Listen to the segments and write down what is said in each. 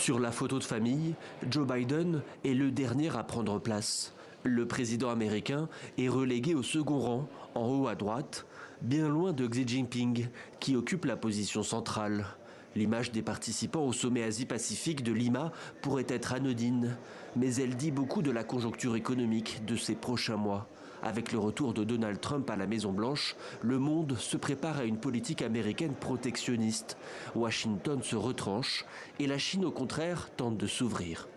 Sur la photo de famille, Joe Biden est le dernier à prendre place. Le président américain est relégué au second rang, en haut à droite, bien loin de Xi Jinping, qui occupe la position centrale. L'image des participants au sommet Asie-Pacifique de Lima pourrait être anodine, mais elle dit beaucoup de la conjoncture économique de ces prochains mois. Avec le retour de Donald Trump à la Maison-Blanche, le monde se prépare à une politique américaine protectionniste. Washington se retranche et la Chine, au contraire, tente de s'ouvrir.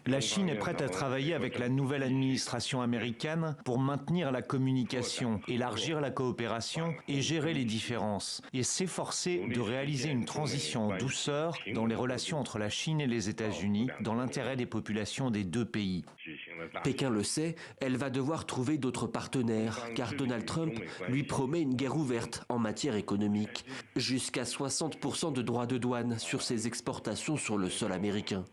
La Chine est prête à travailler avec la nouvelle administration américaine pour maintenir la communication, élargir la coopération et gérer les différences, et s'efforcer de réaliser une transition en douceur dans les relations entre la Chine et les États-Unis, dans l'intérêt des populations des deux pays. Pékin le sait, elle va devoir trouver d'autres partenaires, car Donald Trump lui promet une guerre ouverte en matière économique. Jusqu'à 60% de droits de douane sur ses exportations sur le sol américain.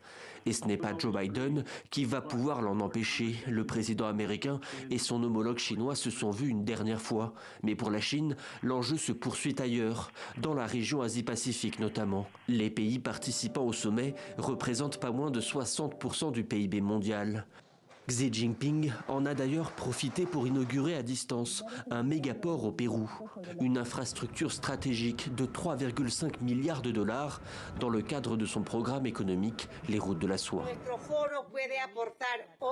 Et ce n'est pas Joe Biden qui va pouvoir l'en empêcher. Le président américain et son homologue chinois se sont vus une dernière fois. Mais pour la Chine, l'enjeu se poursuit ailleurs, dans la région Asie-Pacifique notamment. Les pays participant au sommet représentent pas moins de 60% du PIB mondial. Xi Jinping en a d'ailleurs profité pour inaugurer à distance un mégaport au Pérou, une infrastructure stratégique de 3,5 milliards de dollars dans le cadre de son programme économique Les Routes de la Soie.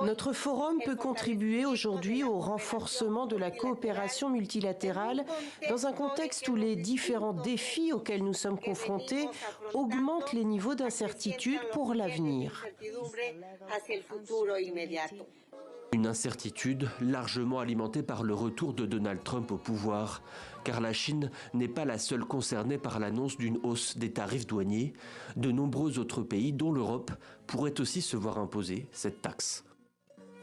Notre forum peut contribuer aujourd'hui au renforcement de la coopération multilatérale dans un contexte où les différents défis auxquels nous sommes confrontés augmentent les niveaux d'incertitude pour l'avenir. Une incertitude largement alimentée par le retour de Donald Trump au pouvoir, car la Chine n'est pas la seule concernée par l'annonce d'une hausse des tarifs douaniers. De nombreux autres pays, dont l'Europe, pourraient aussi se voir imposer cette taxe.